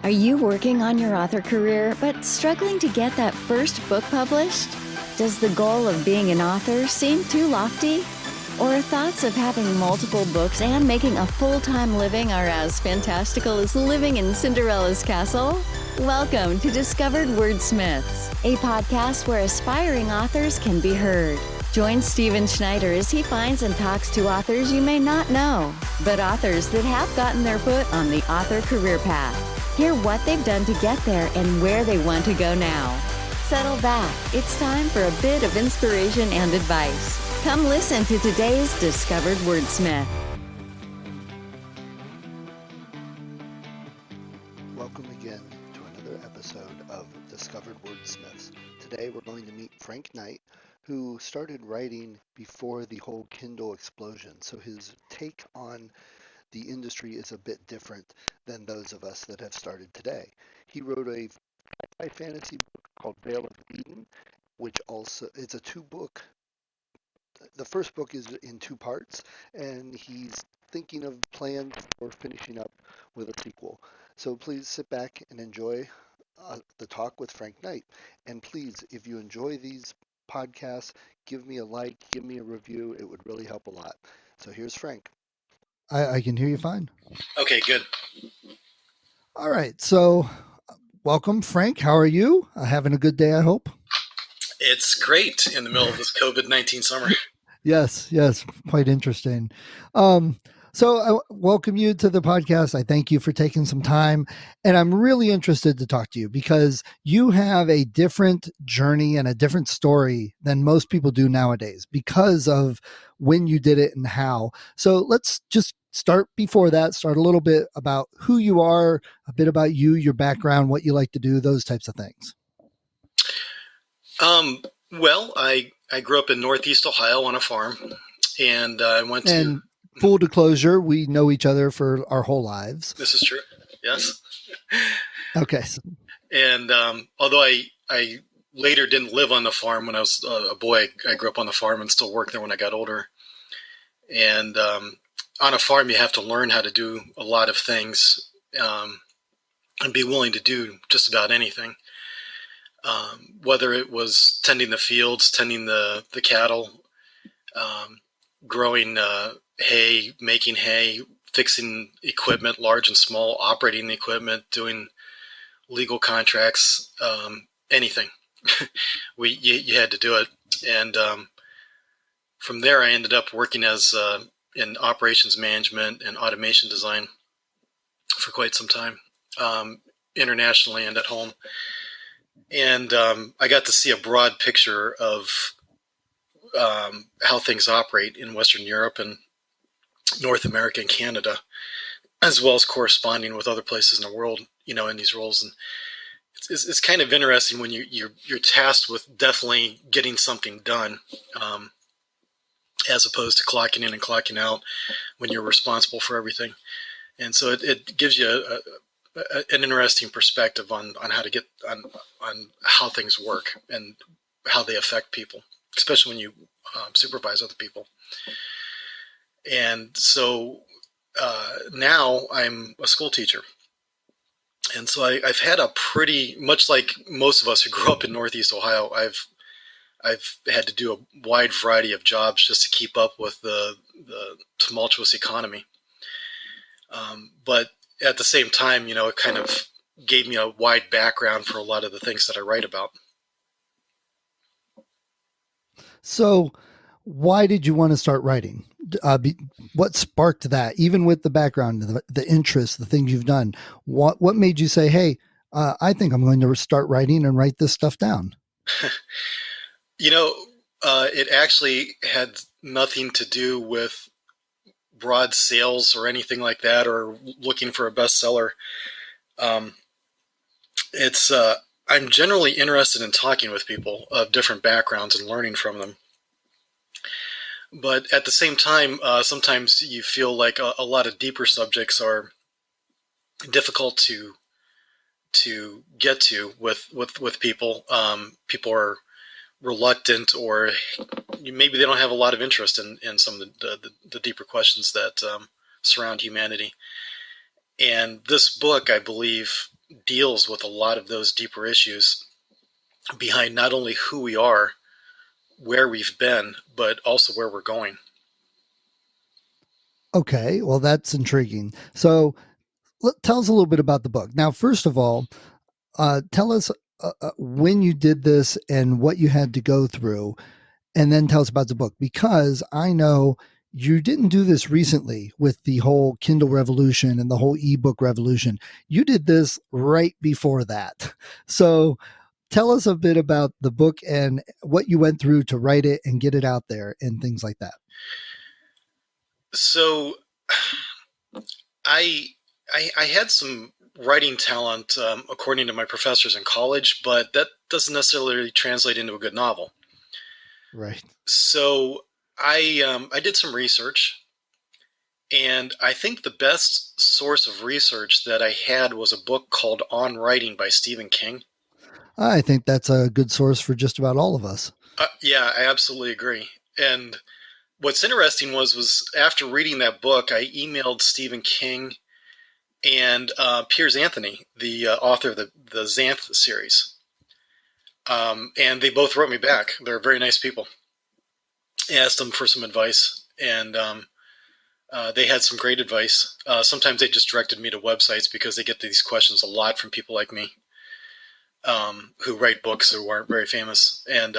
Are you working on your author career but struggling to get that first book published? Does the goal of being an author seem too lofty? Or thoughts of having multiple books and making a full-time living are as fantastical as living in Cinderella's castle? Welcome to Discovered Wordsmiths, a podcast where aspiring authors can be heard. Join Stephen Schneider as he finds and talks to authors you may not know, but authors that have gotten their foot on the author career path. Hear what they've done to get there and where they want to go now. Settle back. It's time for a bit of inspiration and advice. Come listen to today's Discovered Wordsmith. Welcome again to another episode of Discovered Wordsmiths. Today we're going to meet Frank Knight, who started writing before the whole Kindle explosion. So his take on the industry is a bit different than those of us that have started today. He wrote a sci-fi fantasy book called Vale of Eden, which also it's a two-book. The first book is in two parts, and he's thinking of plans for finishing up with a sequel. So please sit back and enjoy the talk with Frank Knight. And please, if you enjoy these podcasts, give me a like, give me a review. It would really help a lot. So here's Frank. I can hear you fine. Okay, good. All right. So welcome, Frank. How are you? Having a good day, I hope. It's great in the middle of this COVID-19 summer. Yes. Quite interesting. So I welcome you to the podcast. I thank you for taking some time. And I'm really interested to talk to you because you have a different journey and a different story than most people do nowadays because of when you did it and how. So let's just start before that, start a little bit about who you are, a bit about you, your background, what you like to do, those types of things. Well, I grew up in Northeast Ohio on a farm, and I went to... And full disclosure, we know each other for our whole lives. This is true. Yes. Okay. And although I later didn't live on the farm when I was a boy, I grew up on the farm and still worked there when I got older. And on a farm, you have to learn how to do a lot of things and be willing to do just about anything. Whether it was tending the fields, tending the cattle, growing hay, making hay, fixing equipment, large and small, operating the equipment, doing legal contracts, anything. You had to do it. And from there, I ended up working as in operations management and automation design for quite some time, internationally and at home. And I got to see a broad picture of how things operate in Western Europe and North America and Canada, as well as corresponding with other places in the world, in these roles. And it's kind of interesting when you're tasked with definitely getting something done, as opposed to clocking in and clocking out when you're responsible for everything. And so it gives you an interesting perspective on how to get on how things work and how they affect people, especially when you supervise other people. And so now I'm a school teacher. And so I've had a pretty much like most of us who grew up in Northeast Ohio, I've had to do a wide variety of jobs just to keep up with the tumultuous economy. But at the same time, it kind of gave me a wide background for a lot of the things that I write about. So why did you want to start writing? What sparked that? Even with the background, the interest, the things you've done, what made you say, hey, I think I'm going to start writing and write this stuff down? It actually had nothing to do with broad sales or anything like that, or looking for a bestseller. I'm generally interested in talking with people of different backgrounds and learning from them. But at the same time, sometimes you feel like a lot of deeper subjects are difficult to get to with people. People are reluctant, or maybe they don't have a lot of interest in some of the deeper questions that surround humanity. And this book, I believe, deals with a lot of those deeper issues behind not only who we are, where we've been, but also where we're going. Okay, well, that's intriguing. So tell us a little bit about the book. Now, first of all, tell us when you did this and what you had to go through, and then tell us about the book, because I know you didn't do this recently with the whole Kindle revolution and the whole ebook revolution. You did this right before that. So tell us a bit about the book and what you went through to write it and get it out there and things like that. So I had some writing talent, according to my professors in college, but that doesn't necessarily translate into a good novel. Right. So I did some research, and I think the best source of research that I had was a book called On Writing by Stephen King. I think that's a good source for just about all of us. Yeah, I absolutely agree. And what's interesting was after reading that book, I emailed Stephen King and Piers Anthony, the author of the Xanth series. And they both wrote me back. They're very nice people. I asked them for some advice, and they had some great advice. Sometimes they just directed me to websites because they get these questions a lot from people like me who write books who aren't very famous. And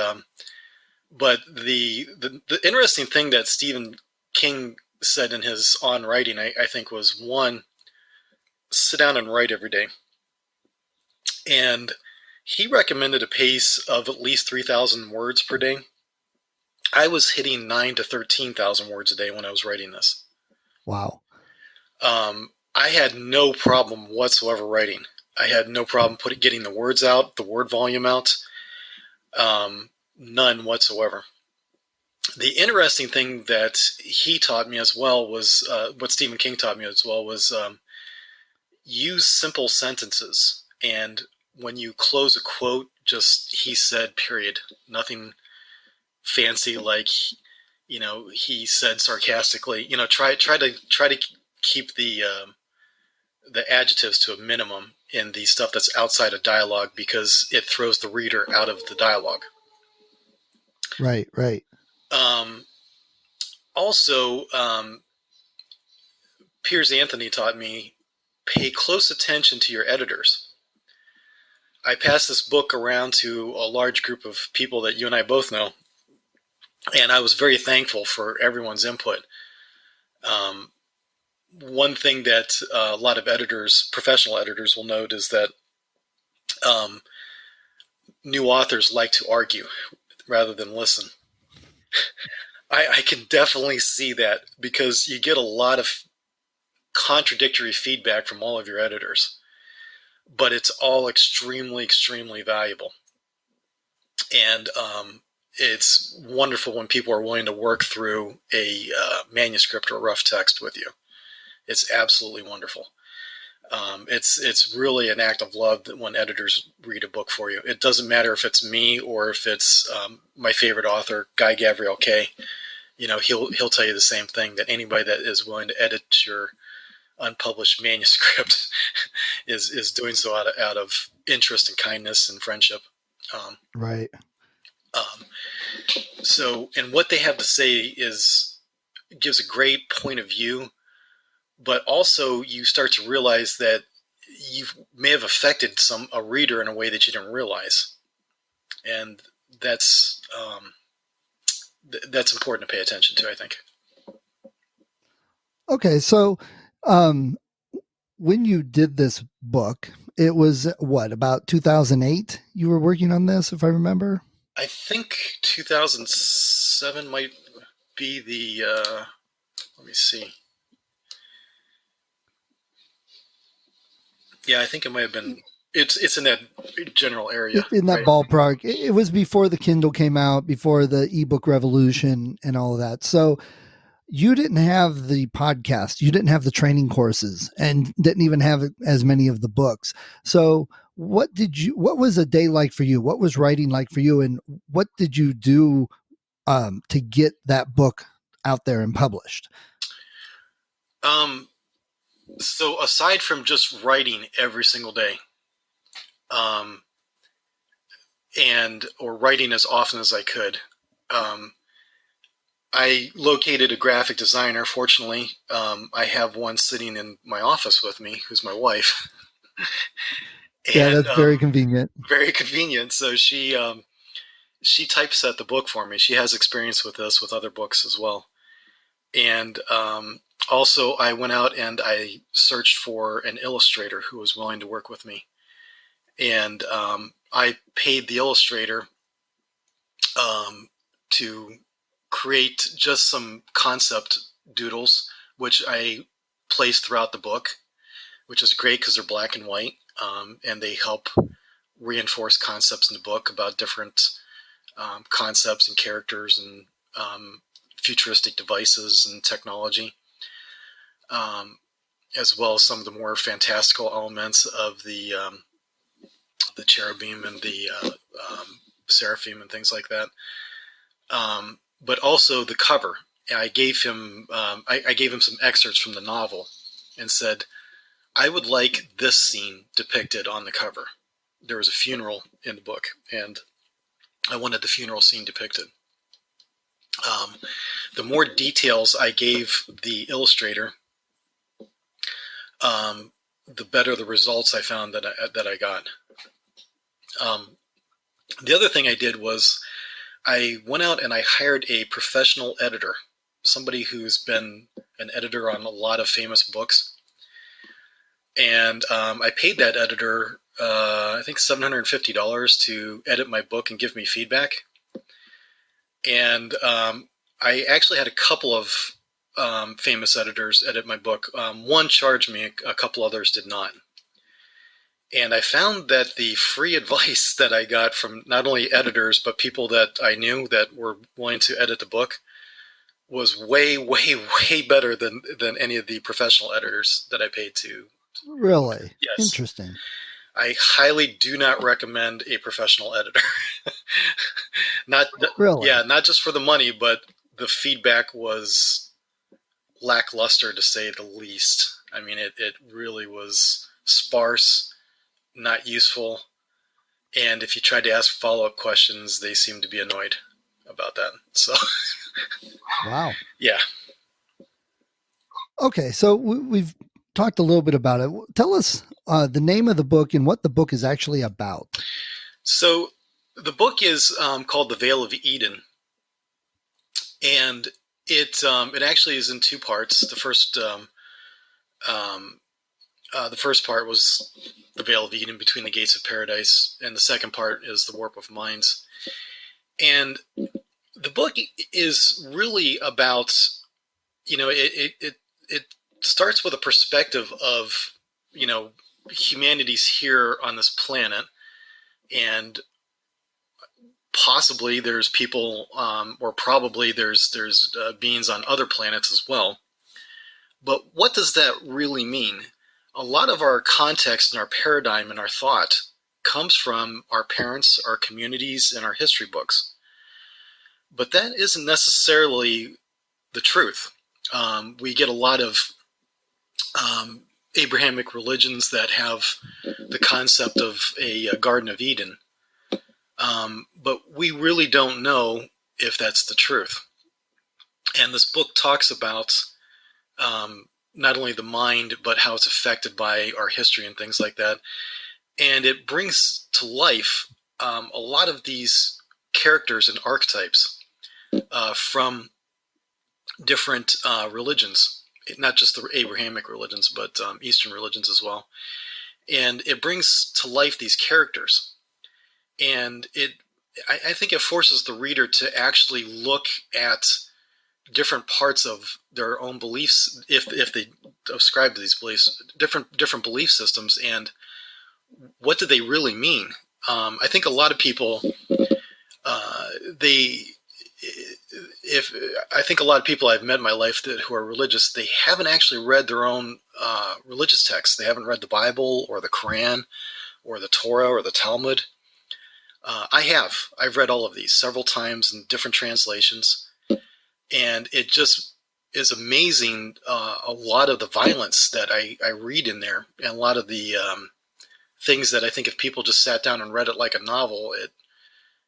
but the interesting thing that Stephen King said in his On Writing, I think, was, one, sit down and write every day. And he recommended a pace of at least 3,000 words per day. I was hitting 9,000 to 13,000 words a day when I was writing this. Wow. I had no problem whatsoever writing. I had no problem getting the words out, the word volume out. None whatsoever. The interesting thing that he taught me as well was, what Stephen King taught me as well was, use simple sentences. And when you close a quote, just he said, period. Nothing fancy like, he said sarcastically. Try to keep the adjectives to a minimum in the stuff that's outside of dialogue, because it throws the reader out of the dialogue. Right. Also, Piers Anthony taught me, pay close attention to your editors. I passed this book around to a large group of people that you and I both know, and I was very thankful for everyone's input. One thing that a lot of editors, professional editors, will note is that new authors like to argue rather than listen. I can definitely see that, because you get a lot of contradictory feedback from all of your editors, but it's all extremely, extremely valuable. And it's wonderful when people are willing to work through a manuscript or a rough text with you. It's absolutely wonderful. It's really an act of love that when editors read a book for you. It doesn't matter if it's me or if it's my favorite author, Guy Gavriel Kay. He'll tell you the same thing, that anybody that is willing to edit your unpublished manuscript is doing so out of interest and kindness and friendship. Right. So, and what they have to say gives a great point of view, but also you start to realize that you may have affected a reader in a way that you didn't realize. And that's important to pay attention to, I think. Okay. So, when you did this book, it was about 2008 you were working on this, if I remember? I think 2007 might be the, let me see. Yeah, I think it might have been, it's in that general area. In that right? ballpark. It was before the Kindle came out, before the ebook revolution and all of that. So you didn't have the podcast, you didn't have the training courses, and didn't even have as many of the books. So what was a day like for you? What was writing like for you? And what did you do to get that book out there and published? So aside from just writing every single day, or writing as often as I could. I located a graphic designer. Fortunately, I have one sitting in my office with me, who's my wife. Yeah, that's very convenient. Very convenient. So she typeset the book for me. She has experience with this with other books as well. And also, I went out and I searched for an illustrator who was willing to work with me. And I paid the illustrator to create just some concept doodles, which I placed throughout the book, which is great because they're black and white, and they help reinforce concepts in the book about different concepts and characters and futuristic devices and technology, as well as some of the more fantastical elements of the cherubim and the seraphim and things like that. But also the cover. I gave him I gave him some excerpts from the novel and said, I would like this scene depicted on the cover. There was a funeral in the book, and I wanted the funeral scene depicted. The more details I gave the illustrator, the better the results I found that I got. The other thing I did was I went out and I hired a professional editor, somebody who's been an editor on a lot of famous books. And I paid that editor, I think $750 to edit my book and give me feedback. And I actually had a couple of famous editors edit my book. One charged me, a couple others did not. And I found that the free advice that I got from not only editors, but people that I knew that were willing to edit the book was way, way, way better than any of the professional editors that I paid to. Really? Yes. Interesting. I highly do not recommend a professional editor. Really? Yeah, not just for the money, but the feedback was lackluster, to say the least. I mean, it really was sparse, not useful, and if you tried to ask follow-up questions, they seemed to be annoyed about that. So, wow. Yeah. Okay, so we've talked a little bit about it. Tell us the name of the book and what the book is actually about. So the book is called The Veil of Eden, and it actually is in two parts. The first part was The Veil of Eden, Between the Gates of Paradise, and the second part is The Warp of Minds. And the book is really about, it starts with a perspective of, humanity's here on this planet, and possibly there's people, or probably there's beings on other planets as well. But what does that really mean? A lot of our context and our paradigm and our thought comes from our parents, our communities, and our history books. But that isn't necessarily the truth. We get a lot of Abrahamic religions that have the concept of a Garden of Eden. But we really don't know if that's the truth. And this book talks about not only the mind, but how it's affected by our history and things like that. And it brings to life a lot of these characters and archetypes from different religions, not just the Abrahamic religions, but Eastern religions as well. And it brings to life these characters. And I think it forces the reader to actually look at different parts of their own beliefs, if they ascribe to these beliefs, different belief systems, and what do they really mean? I think a lot of people, I think a lot of people I've met in my life who are religious, they haven't actually read their own religious texts. They haven't read the Bible or the Quran or the Torah or the Talmud. I've read all of these several times in different translations. And it just is amazing, a lot of the violence that I read in there, and a lot of the things that I think if people just sat down and read it like a novel,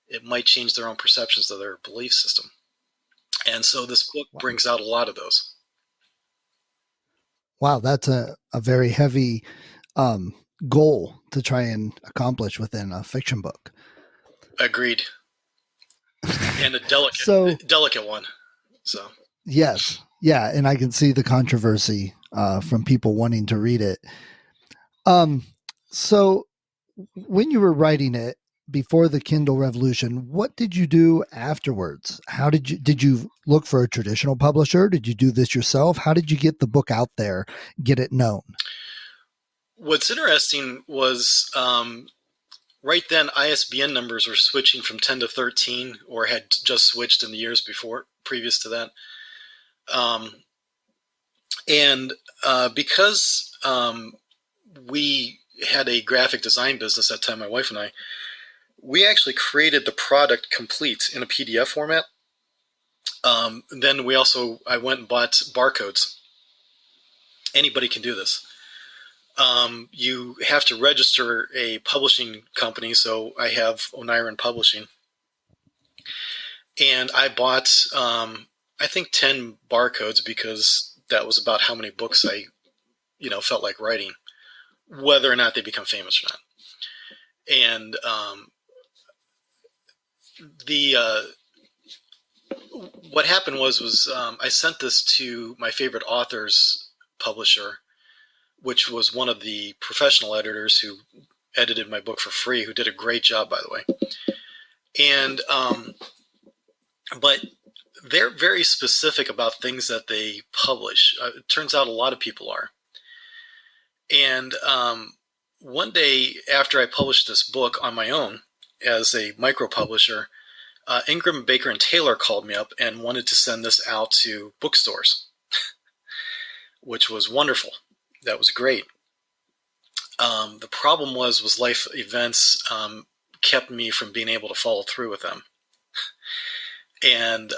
it might change their own perceptions of their belief system. And so this book brings out a lot of those. Wow, that's a very heavy goal to try and accomplish within a fiction book. Agreed. And a delicate one. So yes, yeah, and I can see the controversy from people wanting to read it. So when you were writing it before the Kindle revolution, what did you do afterwards? How did you look for a traditional publisher? Did you do this yourself? How did you get the book out there, get it known? What's interesting was right then ISBN numbers were switching from 10 to 13, or had just switched in the years previous to that. Because we had a graphic design business at the time, my wife and I, we actually created the product complete in a PDF format. Then I went and bought barcodes. Anybody can do this. You have to register a publishing company. So I have Oniron Publishing. And I bought, I think 10 barcodes, because that was about how many books I, felt like writing, whether or not they become famous or not. And what happened was I sent this to my favorite author's publisher, which was one of the professional editors who edited my book for free, who did a great job, by the way. And but they're very specific about things that they publish. It turns out a lot of people are. And one day after I published this book on my own as a micro publisher, Ingram, Baker, and Taylor called me up and wanted to send this out to bookstores, which was wonderful. That was great. The problem was life events kept me from being able to follow through with them. And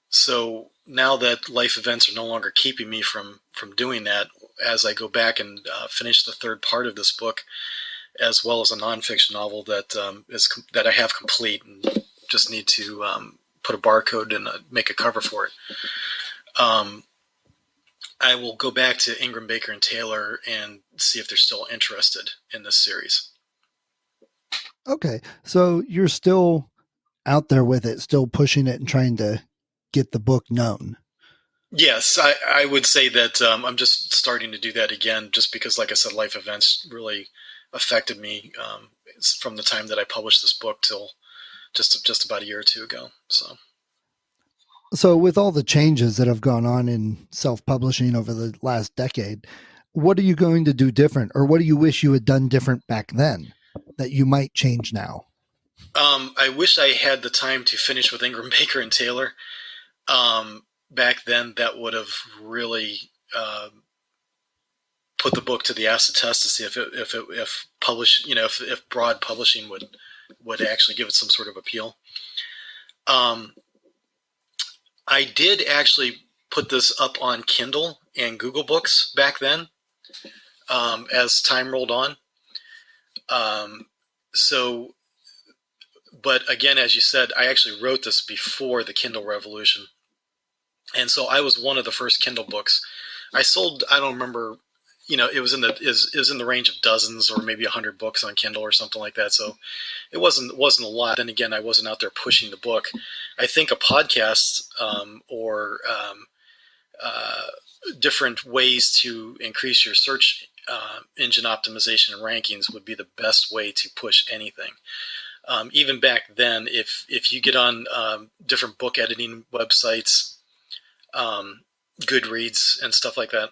so now that life events are no longer keeping me from doing that, as I go back and finish the third part of this book, as well as a nonfiction novel that I have complete and just need to put a barcode and make a cover for it. I will go back to Ingram, Baker, and Taylor and see if they're still interested in this series. Okay, so you're still out there with it, still pushing it and trying to get the book known. Yes, I would say that I'm just starting to do that again, just because, like I said, life events really affected me from the time that I published this book till just about a year or two ago. So with all the changes that have gone on in self-publishing over the last decade, what are you going to do different, or what do you wish you had done different back then that you might change now? I wish I had the time to finish with Ingram, Baker, and Taylor. Back then, that would have really put the book to the acid test to see if broad publishing would actually give it some sort of appeal. I did actually put this up on Kindle and Google Books back then, as time rolled on. But again, as you said, I actually wrote this before the Kindle revolution. And so I was one of the first Kindle books. I sold, I don't remember, it was in the range of dozens or maybe 100 books on Kindle or something like that. So it wasn't a lot. Then again, I wasn't out there pushing the book. I think a podcast or different ways to increase your search engine optimization and rankings would be the best way to push anything. Even back then, if you get on different book editing websites, Goodreads and stuff like that,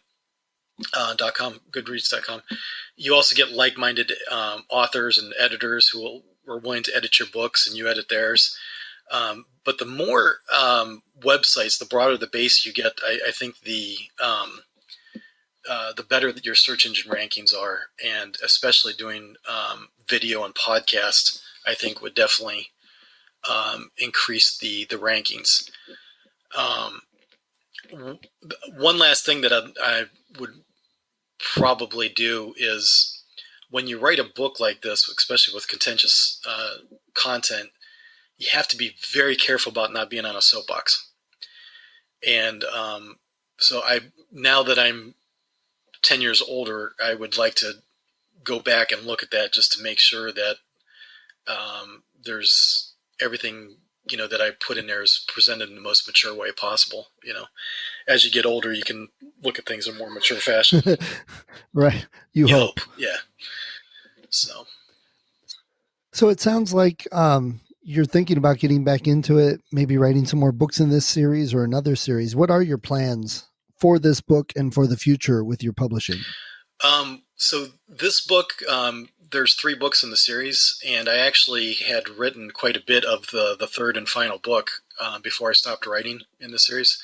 Goodreads.com, you also get like-minded authors and editors who are willing to edit your books and you edit theirs. But the more websites, the broader the base you get, I think the better that your search engine rankings are, and especially doing video and podcast, I think would definitely increase the rankings. One last thing that I would probably do is when you write a book like this, especially with contentious content, you have to be very careful about not being on a soapbox. And so now that I'm 10 years older, I would like to go back and look at that just to make sure that there's everything, that I put in there is presented in the most mature way possible. As you get older, you can look at things in a more mature fashion. Right. You hope. Yeah. So it sounds like you're thinking about getting back into it, maybe writing some more books in this series or another series. What are your plans for this book and for the future with your publishing? So this book, there's 3 books in the series, and I actually had written quite a bit of the third and final book before I stopped writing in the series.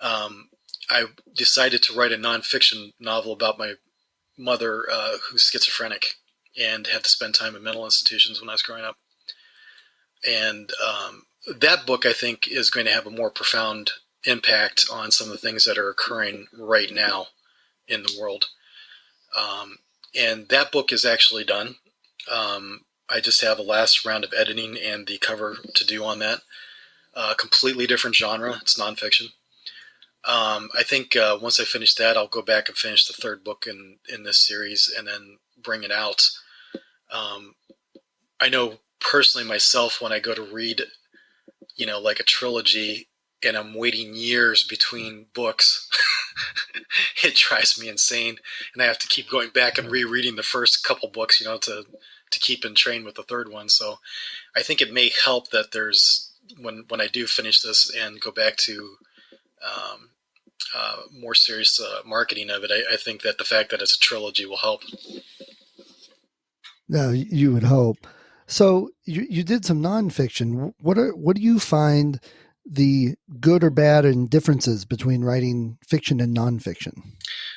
I decided to write a nonfiction novel about my mother, who's schizophrenic and had to spend time in mental institutions when I was growing up. And that book, I think, is going to have a more profound impact on some of the things that are occurring right now in the world. And that book is actually done. I just have a last round of editing and the cover to do on that. Completely different genre. It's nonfiction. I think once I finish that, I'll go back and finish the third book in this series and then bring it out. I know personally myself, when I go to read, like a trilogy and I'm waiting years between books, it drives me insane. And I have to keep going back and rereading the first couple books, to keep in train with the third one. So I think it may help that there's, when I do finish this and go back to more serious marketing of it, I think that the fact that it's a trilogy will help. No, you would hope. So you did some nonfiction. What do you find the good or bad and differences between writing fiction and nonfiction?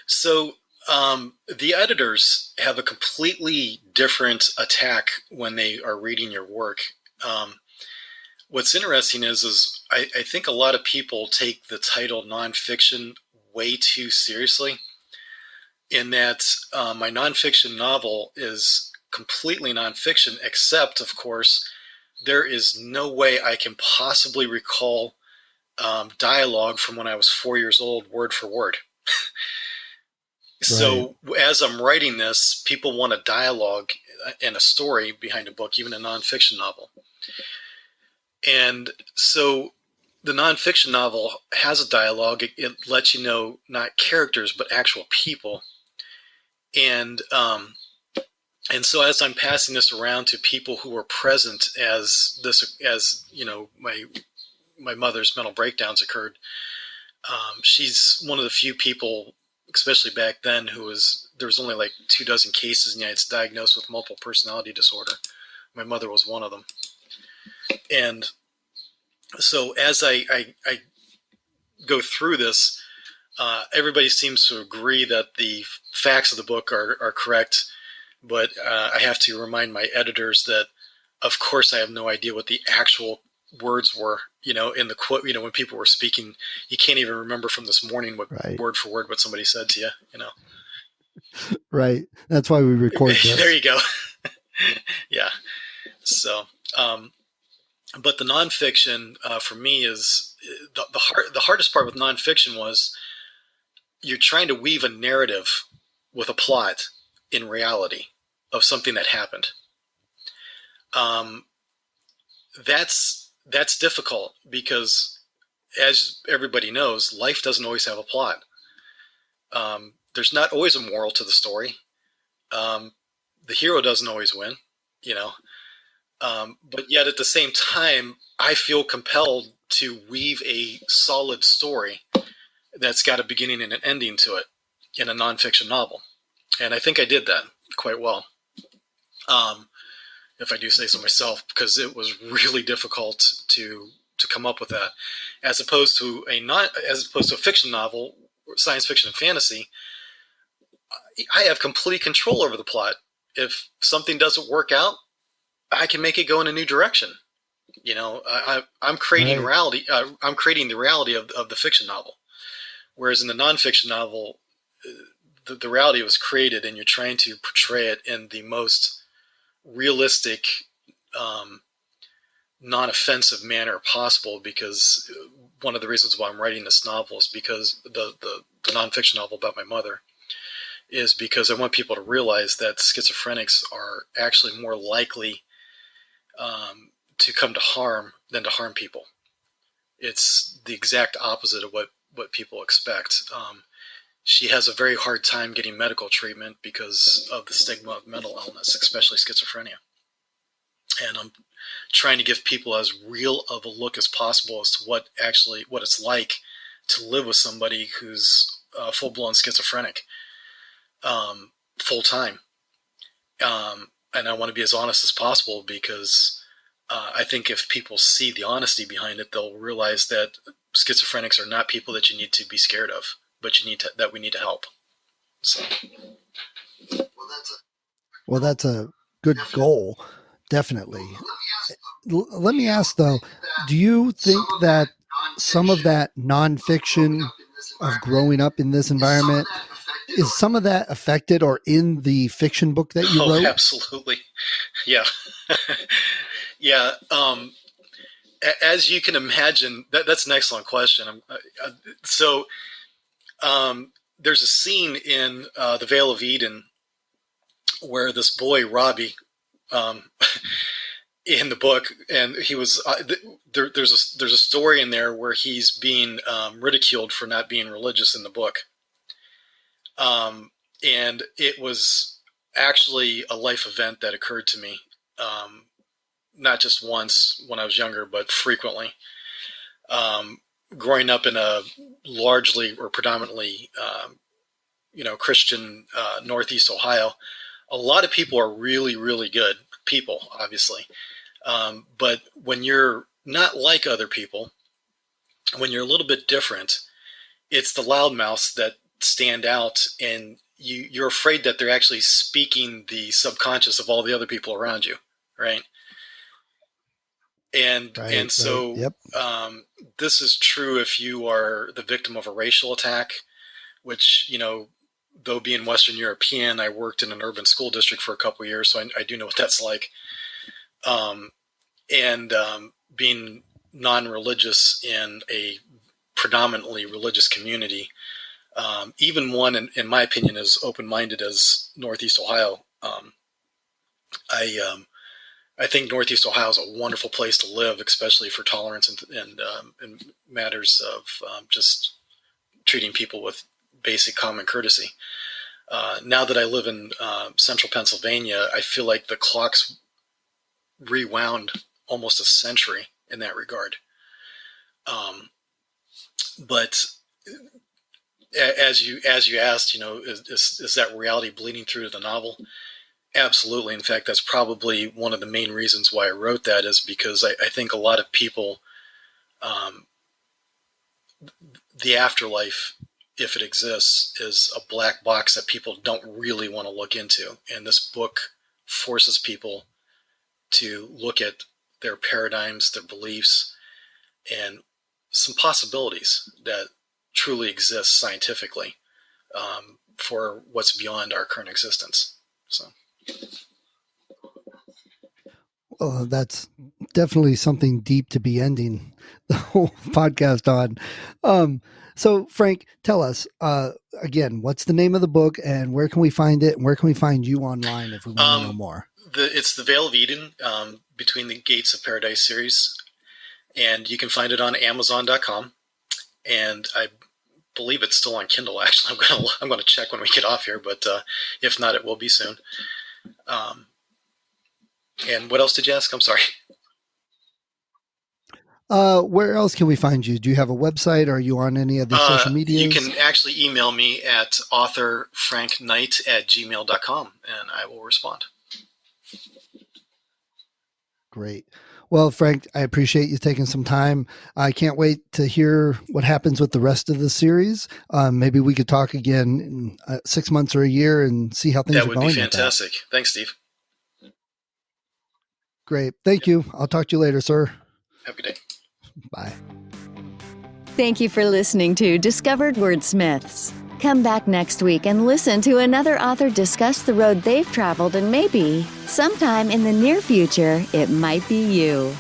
So the editors have a completely different attack when they are reading your work. What's interesting is I think a lot of people take the title nonfiction way too seriously, in that my nonfiction novel is completely nonfiction, except, of course, there is no way I can possibly recall dialogue from when I was 4 years old, word for word. So as I'm writing this, people want a dialogue and a story behind a book, even a nonfiction novel. And so the nonfiction novel has a dialogue. It lets you know not characters, but actual people. And so as I'm passing this around to people who were present as my mother's mental breakdowns occurred, she's one of the few people, especially back then, there was only like 24 cases in the United States diagnosed with multiple personality disorder. My mother was one of them. And so as I go through this, everybody seems to agree that the facts of the book are correct. But I have to remind my editors that, of course, I have no idea what the actual words were, in the quote, when people were speaking. You can't even remember from this morning word for word what somebody said to you, Right. That's why we record this. There you go. Yeah. So, but the nonfiction for me is the hardest part with nonfiction was you're trying to weave a narrative with a plot in reality of something that happened. That's difficult because, as everybody knows, life doesn't always have a plot. There's not always a moral to the story. The hero doesn't always win, but yet at the same time, I feel compelled to weave a solid story that's got a beginning and an ending to it in a nonfiction novel. And I think I did that quite well, if I do say so myself, because it was really difficult to come up with that, as opposed to a fiction novel, science fiction and fantasy. I have complete control over the plot. If something doesn't work out, I can make it go in a new direction. I'm creating reality. I'm creating the reality of the fiction novel, whereas in the nonfiction novel, the reality was created, and you're trying to portray it in the most realistic, non-offensive manner possible, because one of the reasons why I'm writing this novel is because the nonfiction novel about my mother is because I want people to realize that schizophrenics are actually more likely to come to harm than to harm people. It's the exact opposite of what people expect. She has a very hard time getting medical treatment because of the stigma of mental illness, especially schizophrenia. And I'm trying to give people as real of a look as possible as to what it's like to live with somebody who's full-blown schizophrenic, full-time. And I want to be as honest as possible, because I think if people see the honesty behind it, they'll realize that schizophrenics are not people that you need to be scared of, but that we need to help. So, well, that's a good goal, definitely. Let me ask though, do you think that some of that nonfiction of growing up in this environment, is some of that affected or in the fiction book that you wrote? Absolutely. Yeah. Yeah. As you can imagine, that's an excellent question. There's a scene in The Vale of Eden where this boy, Robbie, in the book, and he was there's a story in there where he's being ridiculed for not being religious in the book, and it was actually a life event that occurred to me, not just once when I was younger, but frequently. Growing up in a largely or predominantly Christian Northeast Ohio, a lot of people are really, really good people, obviously. But when you're not like other people, when you're a little bit different, it's the loudmouths that stand out, and you're afraid that they're actually speaking the subconscious of all the other people around you, right? So yep. This is true if you are the victim of a racial attack, which, though being Western European, I worked in an urban school district for a couple of years, so I do know what that's like. Being non-religious in a predominantly religious community, even one, in my opinion, as open-minded as Northeast Ohio, I think Northeast Ohio is a wonderful place to live, especially for tolerance and matters of just treating people with basic common courtesy. Now that I live in central Pennsylvania, I feel like the clock's rewound almost a century in that regard. But as you asked, is that reality bleeding through to the novel? Absolutely. In fact, that's probably one of the main reasons why I wrote that, is because I think a lot of people, the afterlife, if it exists, is a black box that people don't really want to look into. And this book forces people to look at their paradigms, their beliefs, and some possibilities that truly exist scientifically for what's beyond our current existence. So. Well, that's definitely something deep to be ending the whole podcast on. So Frank, tell us again, what's the name of the book, and where can we find it, and where can we find you online if we want to know more? It's The Vale of Eden, Between the Gates of Paradise series, and you can find it on Amazon.com, and I believe it's still on Kindle. Actually, I'm gonna check when we get off here, but if not, it will be soon. And what else did you ask? I'm sorry. Where else can we find you? Do you have a website? Are you on any of the social media? You can actually email me at authorfrankknight@gmail.com, and I will respond. Great. Well, Frank, I appreciate you taking some time. I can't wait to hear what happens with the rest of the series. Maybe we could talk again in 6 months or a year and see how things are going. That would be fantastic. Thanks, Steve. Great. Thank you. I'll talk to you later, sir. Have a good day. Bye. Thank you for listening to Discovered Wordsmiths. Come back next week and listen to another author discuss the road they've traveled, and maybe, sometime in the near future, it might be you.